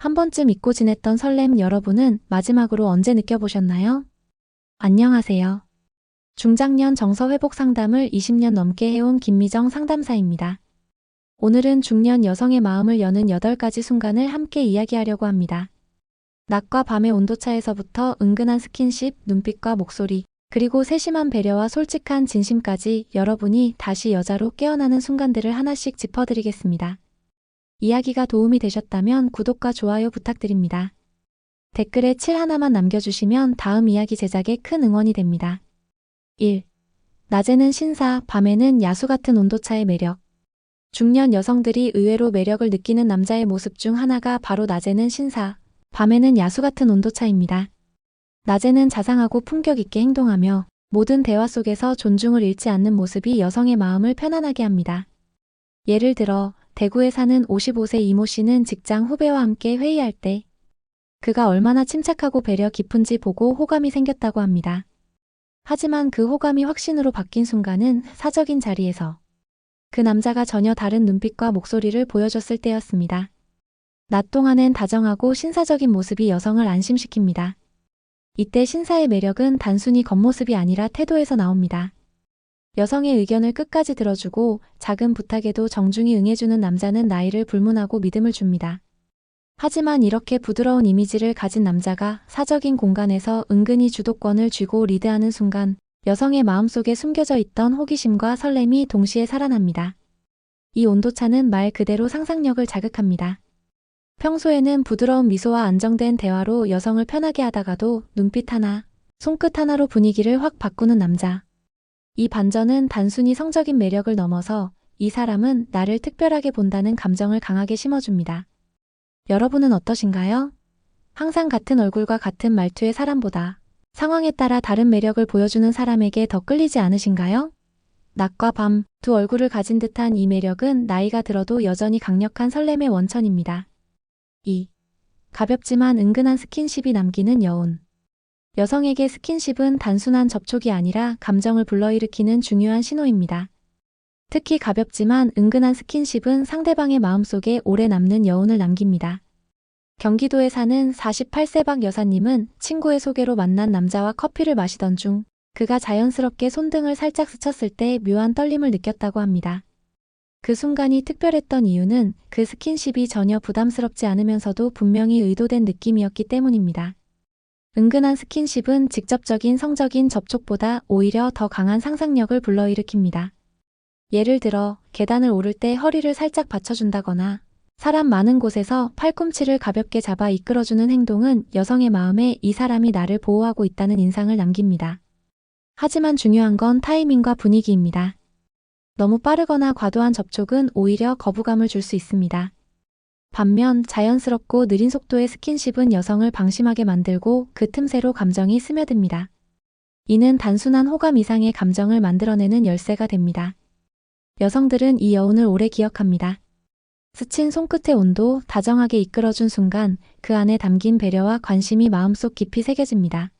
한 번쯤 잊고 지냈던 설렘 여러분은 마지막으로 언제 느껴보셨나요? 안녕하세요. 중장년 정서 회복 상담을 20년 넘게 해온 김미정 상담사입니다. 오늘은 중년 여성의 마음을 여는 8가지 순간을 함께 이야기하려고 합니다. 낮과 밤의 온도차에서부터 은근한 스킨십, 눈빛과 목소리, 그리고 세심한 배려와 솔직한 진심까지 여러분이 다시 여자로 깨어나는 순간들을 하나씩 짚어드리겠습니다. 이야기가 도움이 되셨다면 구독과 좋아요 부탁드립니다. 댓글에 7 하나만 남겨주시면 다음 이야기 제작에 큰 응원이 됩니다. 1. 낮에는 신사, 밤에는 야수 같은 온도차의 매력. 중년 여성들이 의외로 매력을 느끼는 남자의 모습 중 하나가 바로 낮에는 신사, 밤에는 야수 같은 온도차입니다. 낮에는 자상하고 품격 있게 행동하며 모든 대화 속에서 존중을 잃지 않는 모습이 여성의 마음을 편안하게 합니다. 예를 들어 대구에 사는 55세 이모 씨는 직장 후배와 함께 회의할 때 그가 얼마나 침착하고 배려 깊은지 보고 호감이 생겼다고 합니다. 하지만 그 호감이 확신으로 바뀐 순간은 사적인 자리에서 그 남자가 전혀 다른 눈빛과 목소리를 보여줬을 때였습니다. 낮 동안엔 다정하고 신사적인 모습이 여성을 안심시킵니다. 이때 신사의 매력은 단순히 겉모습이 아니라 태도에서 나옵니다. 여성의 의견을 끝까지 들어주고 작은 부탁에도 정중히 응해주는 남자는 나이를 불문하고 믿음을 줍니다. 하지만 이렇게 부드러운 이미지를 가진 남자가 사적인 공간에서 은근히 주도권을 쥐고 리드하는 순간 여성의 마음속에 숨겨져 있던 호기심과 설렘이 동시에 살아납니다. 이 온도차는 말 그대로 상상력을 자극합니다. 평소에는 부드러운 미소와 안정된 대화로 여성을 편하게 하다가도 눈빛 하나, 손끝 하나로 분위기를 확 바꾸는 남자. 이 반전은 단순히 성적인 매력을 넘어서 이 사람은 나를 특별하게 본다는 감정을 강하게 심어줍니다. 여러분은 어떠신가요? 항상 같은 얼굴과 같은 말투의 사람보다 상황에 따라 다른 매력을 보여주는 사람에게 더 끌리지 않으신가요? 낮과 밤, 두 얼굴을 가진 듯한 이 매력은 나이가 들어도 여전히 강력한 설렘의 원천입니다. 2. 가볍지만 은근한 스킨십이 남기는 여운. 여성에게 스킨십은 단순한 접촉이 아니라 감정을 불러일으키는 중요한 신호입니다. 특히 가볍지만 은근한 스킨십은 상대방의 마음속에 오래 남는 여운을 남깁니다. 경기도에 사는 48세 박 여사님은 친구의 소개로 만난 남자와 커피를 마시던 중 그가 자연스럽게 손등을 살짝 스쳤을 때 묘한 떨림을 느꼈다고 합니다. 그 순간이 특별했던 이유는 그 스킨십이 전혀 부담스럽지 않으면서도 분명히 의도된 느낌이었기 때문입니다. 은근한 스킨십은 직접적인 성적인 접촉보다 오히려 더 강한 상상력을 불러일으킵니다. 예를 들어 계단을 오를 때 허리를 살짝 받쳐준다거나 사람 많은 곳에서 팔꿈치를 가볍게 잡아 이끌어주는 행동은 여성의 마음에 이 사람이 나를 보호하고 있다는 인상을 남깁니다. 하지만 중요한 건 타이밍과 분위기입니다. 너무 빠르거나 과도한 접촉은 오히려 거부감을 줄 수 있습니다. 반면 자연스럽고 느린 속도의 스킨십은 여성을 방심하게 만들고 그 틈새로 감정이 스며듭니다. 이는 단순한 호감 이상의 감정을 만들어내는 열쇠가 됩니다. 여성들은 이 여운을 오래 기억합니다. 스친 손끝의 온도, 다정하게 이끌어준 순간 그 안에 담긴 배려와 관심이 마음속 깊이 새겨집니다.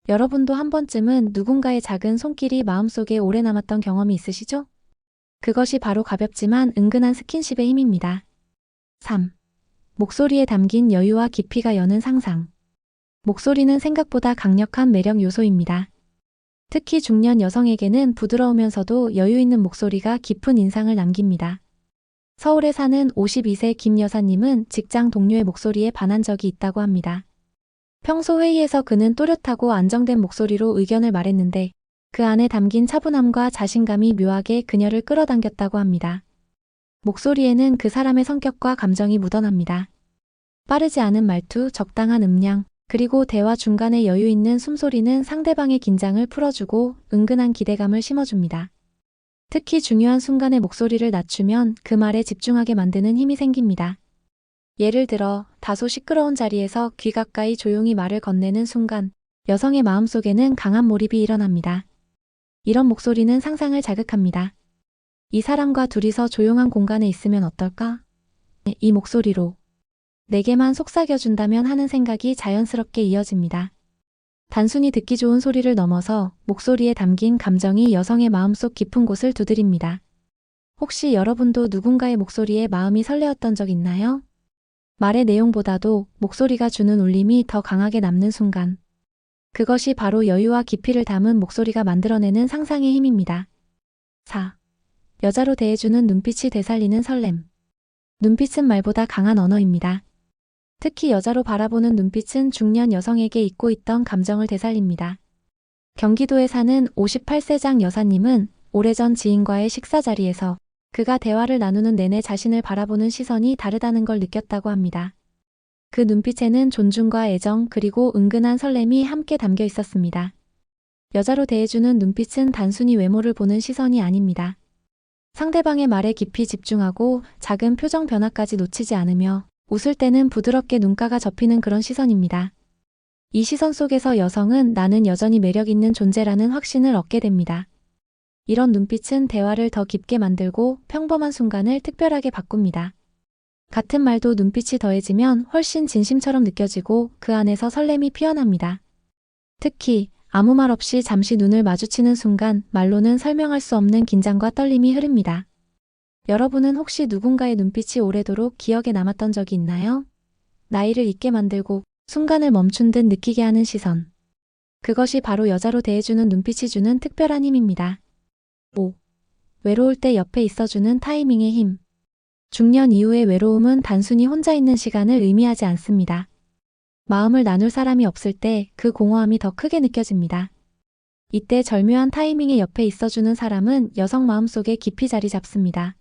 여러분도 한 번쯤은 누군가의 작은 손길이 마음속에 오래 남았던 경험이 있으시죠? 그것이 바로 가볍지만 은근한 스킨십의 힘입니다. 3. 목소리에 담긴 여유와 깊이가 여는 상상. 목소리는 생각보다 강력한 매력 요소입니다. 특히 중년 여성에게는 부드러우면서도 여유 있는 목소리가 깊은 인상을 남깁니다. 서울에 사는 52세 김 여사님은 직장 동료의 목소리에 반한 적이 있다고 합니다. 평소 회의에서 그는 또렷하고 안정된 목소리로 의견을 말했는데 그 안에 담긴 차분함과 자신감이 묘하게 그녀를 끌어당겼다고 합니다. 목소리에는 그 사람의 성격과 감정이 묻어납니다. 빠르지 않은 말투, 적당한 음량, 그리고 대화 중간에 여유 있는 숨소리는 상대방의 긴장을 풀어주고 은근한 기대감을 심어줍니다. 특히 중요한 순간에 목소리를 낮추면 그 말에 집중하게 만드는 힘이 생깁니다. 예를 들어 다소 시끄러운 자리에서 귀 가까이 조용히 말을 건네는 순간 여성의 마음속에는 강한 몰입이 일어납니다. 이런 목소리는 상상을 자극합니다. 이 사람과 둘이서 조용한 공간에 있으면 어떨까? 이 목소리로 내게만 속삭여준다면 하는 생각이 자연스럽게 이어집니다. 단순히 듣기 좋은 소리를 넘어서 목소리에 담긴 감정이 여성의 마음속 깊은 곳을 두드립니다. 혹시 여러분도 누군가의 목소리에 마음이 설레었던 적 있나요? 말의 내용보다도 목소리가 주는 울림이 더 강하게 남는 순간. 그것이 바로 여유와 깊이를 담은 목소리가 만들어내는 상상의 힘입니다. 4. 여자로 대해주는 눈빛이 되살리는 설렘. 눈빛은 말보다 강한 언어입니다. 특히 여자로 바라보는 눈빛은 중년 여성에게 잊고 있던 감정을 되살립니다. 경기도에 사는 58세장 여사님은 오래전 지인과의 식사 자리에서 그가 대화를 나누는 내내 자신을 바라보는 시선이 다르다는 걸 느꼈다고 합니다. 그 눈빛에는 존중과 애정 그리고 은근한 설렘이 함께 담겨 있었습니다. 여자로 대해주는 눈빛은 단순히 외모를 보는 시선이 아닙니다. 상대방의 말에 깊이 집중하고 작은 표정 변화까지 놓치지 않으며 웃을 때는 부드럽게 눈가가 접히는 그런 시선입니다. 이 시선 속에서 여성은 나는 여전히 매력 있는 존재라는 확신을 얻게 됩니다. 이런 눈빛은 대화를 더 깊게 만들고 평범한 순간을 특별하게 바꿉니다. 같은 말도 눈빛이 더해지면 훨씬 진심처럼 느껴지고 그 안에서 설렘이 피어납니다. 특히 아무 말 없이 잠시 눈을 마주치는 순간 말로는 설명할 수 없는 긴장과 떨림이 흐릅니다. 여러분은 혹시 누군가의 눈빛이 오래도록 기억에 남았던 적이 있나요? 나이를 잊게 만들고 순간을 멈춘 듯 느끼게 하는 시선. 그것이 바로 여자로 대해주는 눈빛이 주는 특별한 힘입니다. 5. 외로울 때 옆에 있어주는 타이밍의 힘. 중년 이후의 외로움은 단순히 혼자 있는 시간을 의미하지 않습니다. 마음을 나눌 사람이 없을 때 그 공허함이 더 크게 느껴집니다. 이때 절묘한 타이밍에 옆에 있어주는 사람은 여성 마음속에 깊이 자리 잡습니다.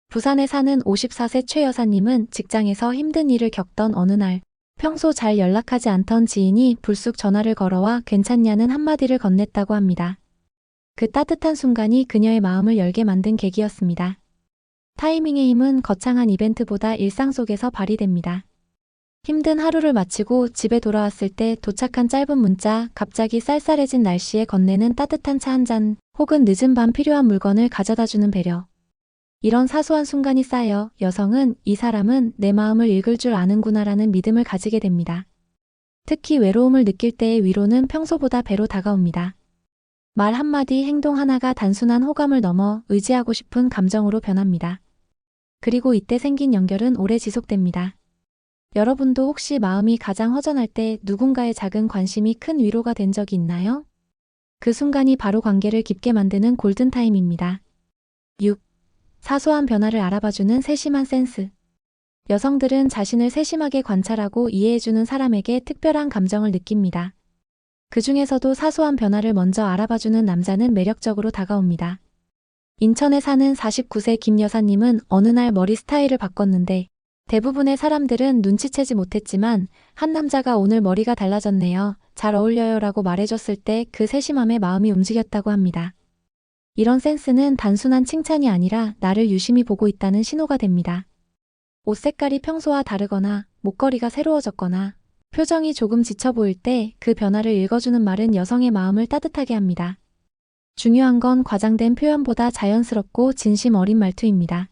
부산에 사는 54세 최 여사님은 직장에서 힘든 일을 겪던 어느 날 평소 잘 연락하지 않던 지인이 불쑥 전화를 걸어와 괜찮냐는 한마디를 건넸다고 합니다. 그 따뜻한 순간이 그녀의 마음을 열게 만든 계기였습니다. 타이밍의 힘은 거창한 이벤트보다 일상 속에서 발휘됩니다. 힘든 하루를 마치고 집에 돌아왔을 때 도착한 짧은 문자, 갑자기 쌀쌀해진 날씨에 건네는 따뜻한 차 한 잔, 혹은 늦은 밤 필요한 물건을 가져다주는 배려. 이런 사소한 순간이 쌓여 여성은 이 사람은 내 마음을 읽을 줄 아는구나라는 믿음을 가지게 됩니다. 특히 외로움을 느낄 때의 위로는 평소보다 배로 다가옵니다. 말 한마디, 행동 하나가 단순한 호감을 넘어 의지하고 싶은 감정으로 변합니다. 그리고 이때 생긴 연결은 오래 지속됩니다. 여러분도 혹시 마음이 가장 허전할 때 누군가의 작은 관심이 큰 위로가 된 적이 있나요? 그 순간이 바로 관계를 깊게 만드는 골든타임입니다. 6. 사소한 변화를 알아봐주는 세심한 센스. 여성들은 자신을 세심하게 관찰하고 이해해주는 사람에게 특별한 감정을 느낍니다. 그 중에서도 사소한 변화를 먼저 알아봐주는 남자는 매력적으로 다가옵니다. 인천에 사는 49세 김 여사님은 어느 날 머리 스타일을 바꿨는데 대부분의 사람들은 눈치채지 못했지만 한 남자가 오늘 머리가 달라졌네요. 잘 어울려요 라고 말해줬을 때 그 세심함에 마음이 움직였다고 합니다. 이런 센스는 단순한 칭찬이 아니라 나를 유심히 보고 있다는 신호가 됩니다. 옷 색깔이 평소와 다르거나 목걸이가 새로워졌거나 표정이 조금 지쳐 보일 때 그 변화를 읽어주는 말은 여성의 마음을 따뜻하게 합니다. 중요한 건 과장된 표현보다 자연스럽고 진심 어린 말투입니다.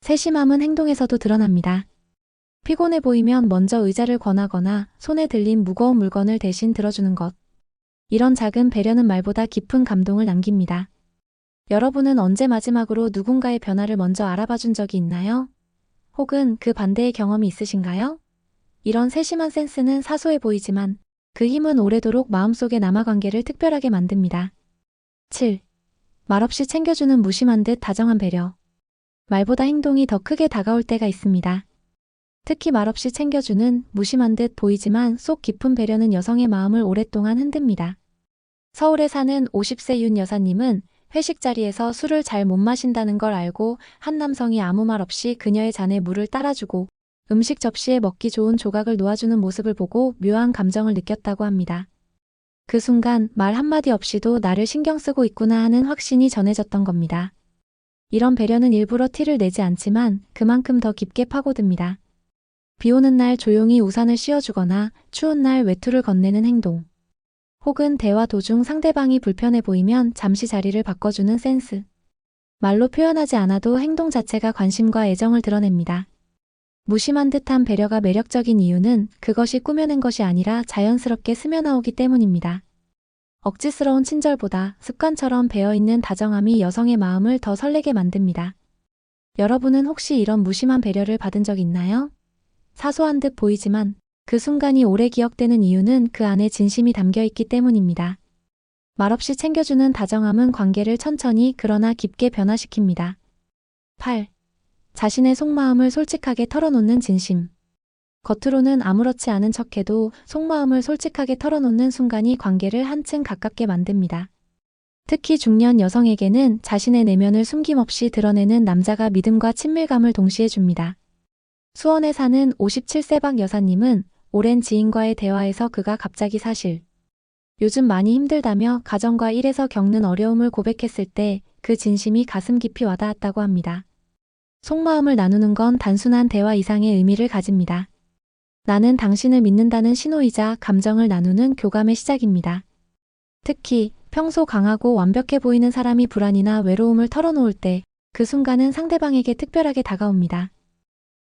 세심함은 행동에서도 드러납니다. 피곤해 보이면 먼저 의자를 권하거나 손에 들린 무거운 물건을 대신 들어주는 것. 이런 작은 배려는 말보다 깊은 감동을 남깁니다. 여러분은 언제 마지막으로 누군가의 변화를 먼저 알아봐준 적이 있나요? 혹은 그 반대의 경험이 있으신가요? 이런 세심한 센스는 사소해 보이지만 그 힘은 오래도록 마음속에 남아 관계를 특별하게 만듭니다. 7. 말없이 챙겨주는 무심한 듯 다정한 배려. 말보다 행동이 더 크게 다가올 때가 있습니다. 특히 말없이 챙겨주는 무심한 듯 보이지만 속 깊은 배려는 여성의 마음을 오랫동안 흔듭니다. 서울에 사는 50세 윤 여사님은 회식 자리에서 술을 잘 못 마신다는 걸 알고 한 남성이 아무 말 없이 그녀의 잔에 물을 따라주고 음식 접시에 먹기 좋은 조각을 놓아주는 모습을 보고 묘한 감정을 느꼈다고 합니다. 그 순간 말 한마디 없이도 나를 신경 쓰고 있구나 하는 확신이 전해졌던 겁니다. 이런 배려는 일부러 티를 내지 않지만 그만큼 더 깊게 파고듭니다. 비 오는 날 조용히 우산을 씌워주거나 추운 날 외투를 건네는 행동. 혹은 대화 도중 상대방이 불편해 보이면 잠시 자리를 바꿔주는 센스. 말로 표현하지 않아도 행동 자체가 관심과 애정을 드러냅니다. 무심한 듯한 배려가 매력적인 이유는 그것이 꾸며낸 것이 아니라 자연스럽게 스며나오기 때문입니다. 억지스러운 친절보다 습관처럼 배어있는 다정함이 여성의 마음을 더 설레게 만듭니다. 여러분은 혹시 이런 무심한 배려를 받은 적 있나요? 사소한 듯 보이지만 그 순간이 오래 기억되는 이유는 그 안에 진심이 담겨 있기 때문입니다. 말없이 챙겨주는 다정함은 관계를 천천히 그러나 깊게 변화시킵니다. 8. 자신의 속마음을 솔직하게 털어놓는 진심. 겉으로는 아무렇지 않은 척해도 속마음을 솔직하게 털어놓는 순간이 관계를 한층 가깝게 만듭니다. 특히 중년 여성에게는 자신의 내면을 숨김없이 드러내는 남자가 믿음과 친밀감을 동시에 줍니다. 수원에 사는 57세 박 여사님은 오랜 지인과의 대화에서 그가 갑자기 사실, 요즘 많이 힘들다며 가정과 일에서 겪는 어려움을 고백했을 때 그 진심이 가슴 깊이 와닿았다고 합니다. 속마음을 나누는 건 단순한 대화 이상의 의미를 가집니다. 나는 당신을 믿는다는 신호이자 감정을 나누는 교감의 시작입니다. 특히 평소 강하고 완벽해 보이는 사람이 불안이나 외로움을 털어놓을 때 그 순간은 상대방에게 특별하게 다가옵니다.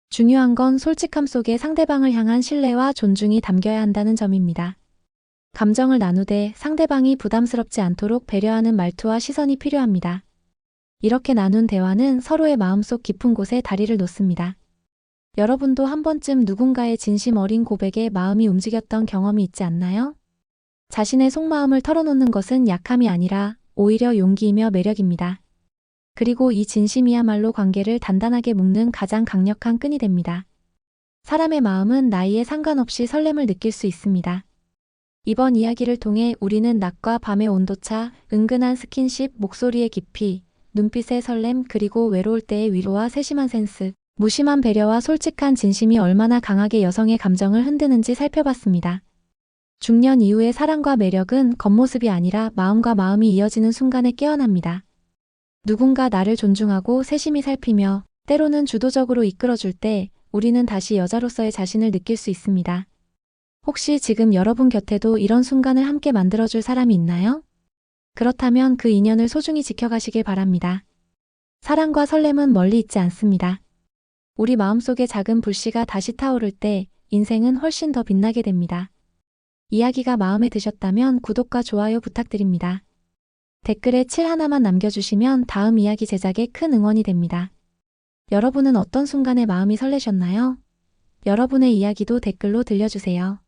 중요한 건 솔직함 속에 상대방을 향한 신뢰와 존중이 담겨야 한다는 점입니다. 감정을 나누되 상대방이 부담스럽지 않도록 배려하는 말투와 시선이 필요합니다. 이렇게 나눈 대화는 서로의 마음속 깊은 곳에 다리를 놓습니다. 여러분도 한 번쯤 누군가의 진심 어린 고백에 마음이 움직였던 경험이 있지 않나요? 자신의 속마음을 털어놓는 것은 약함이 아니라 오히려 용기이며 매력입니다. 그리고 이 진심이야말로 관계를 단단하게 묶는 가장 강력한 끈이 됩니다. 사람의 마음은 나이에 상관없이 설렘을 느낄 수 있습니다. 이번 이야기를 통해 우리는 낮과 밤의 온도차, 은근한 스킨십, 목소리의 깊이, 눈빛의 설렘, 그리고 외로울 때의 위로와 세심한 센스, 무심한 배려와 솔직한 진심이 얼마나 강하게 여성의 감정을 흔드는지 살펴봤습니다. 중년 이후의 사랑과 매력은 겉모습이 아니라 마음과 마음이 이어지는 순간에 깨어납니다. 누군가 나를 존중하고 세심히 살피며 때로는 주도적으로 이끌어줄 때 우리는 다시 여자로서의 자신을 느낄 수 있습니다. 혹시 지금 여러분 곁에도 이런 순간을 함께 만들어줄 사람이 있나요? 그렇다면 그 인연을 소중히 지켜가시길 바랍니다. 사랑과 설렘은 멀리 있지 않습니다. 우리 마음속에 작은 불씨가 다시 타오를 때 인생은 훨씬 더 빛나게 됩니다. 이야기가 마음에 드셨다면 구독과 좋아요 부탁드립니다. 댓글에 7 하나만 남겨주시면 다음 이야기 제작에 큰 응원이 됩니다. 여러분은 어떤 순간에 마음이 설레셨나요? 여러분의 이야기도 댓글로 들려주세요.